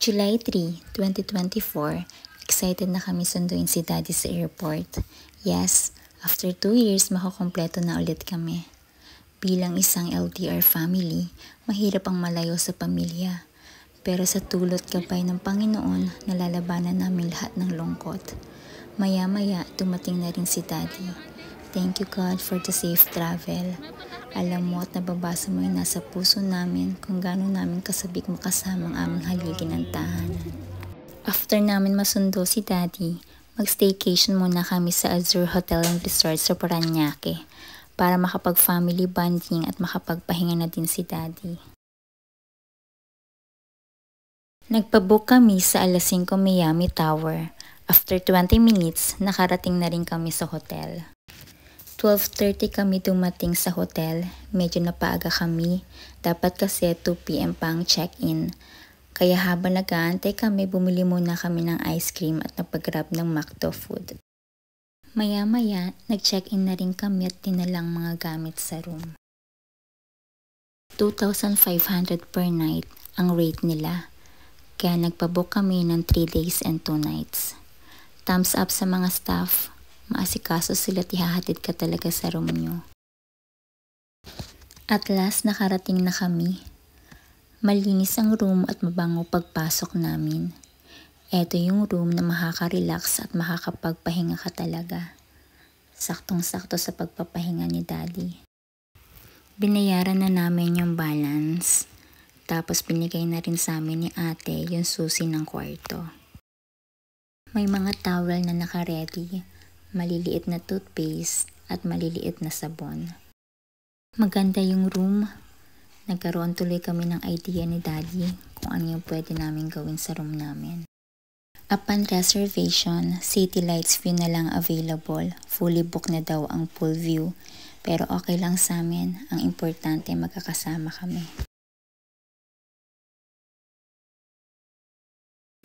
July 3, 2024, excited na kami sunduin si Daddy sa airport. Yes, after 2 years makakompleto na ulit kami. Bilang isang LDR family, mahirap ang malayo sa pamilya. Pero sa tulot gabay ng Panginoon, nalalabanan namin lahat ng lungkot. Maya-maya, dumating na rin si Daddy. Thank you God for the safe travel. Alam mo at nababasa mo yung nasa puso namin kung gaano namin kasabik makasama ang aming haligi ng tahanan. After namin masundo si Daddy, mag-staycation muna kami sa Azure Hotel and Resort sa Parañaque para makapag-family bonding at makapagpahinga na din si Daddy. Nagpabook kami sa Alas 5 Miami Tower. After 20 minutes, nakarating na rin kami sa hotel. 12:30 kami dumating sa hotel, medyo napaaga kami, dapat kasi 2 PM pa ang check-in. Kaya habang nag-aantay kami, bumili muna kami ng ice cream at napag-grab ng McDo food. Maya-maya, nag-check-in na rin kami at dinalang mga gamit sa room. 2,500 per night ang rate nila, kaya nagpabook kami ng 3 days and 2 nights. Thumbs up sa mga staff. Maasikaso sila at ihahatid ka talaga sa room nyo. At last, nakarating na kami. Malinis ang room at mabango pagpasok namin. Ito yung room na makaka-relax at makakapagpahinga ka talaga. Saktong-sakto sa pagpapahinga ni Daddy. Binayaran na namin yung balance. Tapos binigay na rin sa amin ni ate yung susi ng kwarto. May mga towel na naka-ready. Maliliit na toothpaste at maliliit na sabon. Maganda yung room. Nagkaroon tuloy kami ng idea ni Daddy kung ano yung pwede namin gawin sa room namin. Upon reservation, City Lights view na lang available. Fully booked na daw ang pool view. Pero okay lang sa amin. Ang importante magkakasama kami.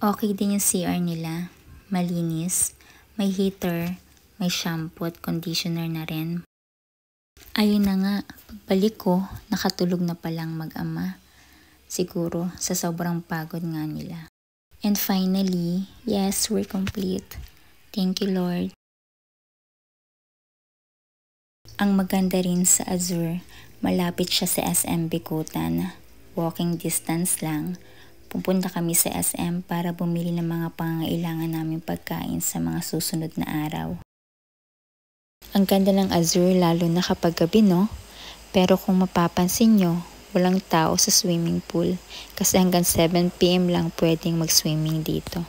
Okay din yung CR nila. Malinis. May heater. May shampoo at conditioner na rin. Ayun na nga, pagbalik ko, nakatulog na palang mag-ama. Siguro sa sobrang pagod nga nila. And finally, yes, we're complete. Thank you Lord. Ang maganda rin sa Azure, malapit siya sa SM Bicutan. Walking distance lang. Pupunta kami sa SM para bumili ng mga pangangailangan naming pagkain sa mga susunod na araw. Ang ganda ng Azure lalo na kapag gabi, no? Pero kung mapapansin nyo, walang tao sa swimming pool kasi hanggang 7 PM lang pwedeng mag-swimming dito.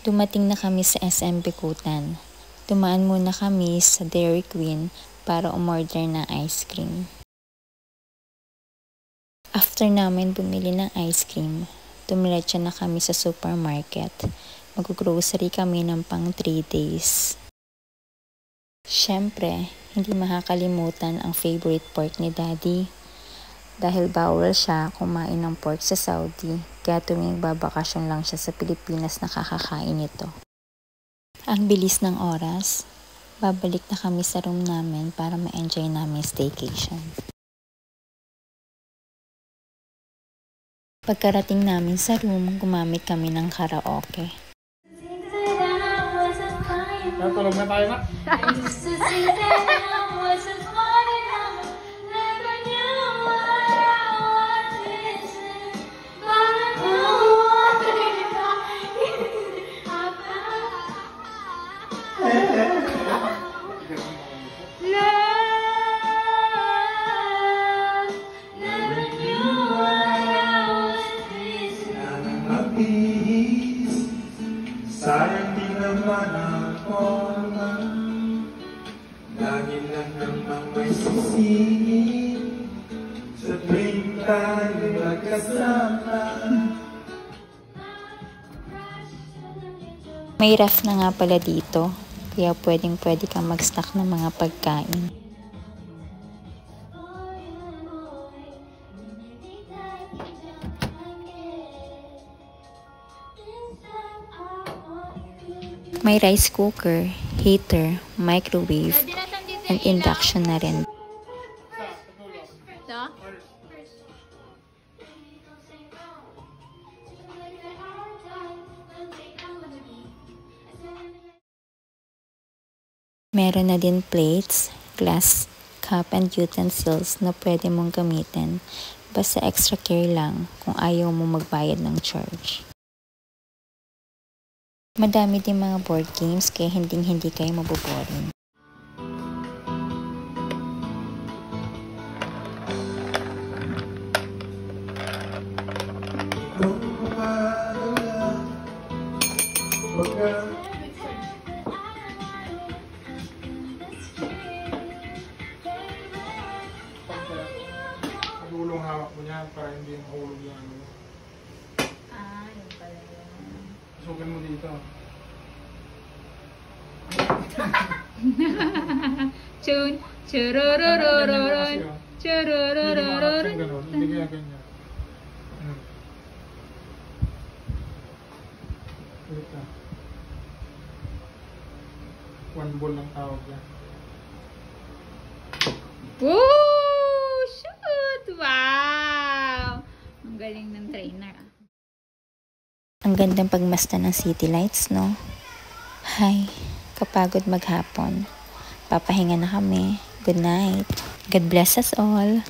Dumating na kami sa SM Bicutan. Dumaan muna kami sa Dairy Queen para umorder ng ice cream. After namin bumili ng ice cream, dumiretso na kami sa supermarket. Mag-grocery kami ng pang 3 days. Siyempre, hindi makakalimutan ang favorite pork ni Daddy. Dahil bawal siya kumain ng pork sa Saudi, kaya tuwing babakasyon lang siya sa Pilipinas nakakakain ito. Ang bilis ng oras, babalik na kami sa room namin para ma-enjoy namin staycation. Pagkarating namin sa room, gumamit kami ng karaoke. Tulog na tayo na. Sayang din naman ako lagi lang namang may sisingin sa tuwing tayo magkasama. May ref na nga pala dito, kaya pwede kang mag-stock ng mga pagkain. May rice cooker, heater, microwave, and induction na rin. Meron na din plates, glass, cup and utensils na pwede mong gamitin. Basta extra care lang kung ayaw mo magbayad ng charge. Madami din mga board games kaya hindi kayo maboboring. Pagulong hawak mo niya para hindi mahulog yung ano. Yun pala yun. Sukan mo dito. Chun, churururururun, Hindi churururururun. ganun. Hindi kaya ganyan. Ulit na. One ball lang tawag yan. Woo! Shoot! Wow! Ang galing ng trainer. Ang gandang pagmasta ng city lights, no? Hay, kapagod maghapon. Papahinga na kami. Good night. God bless us all.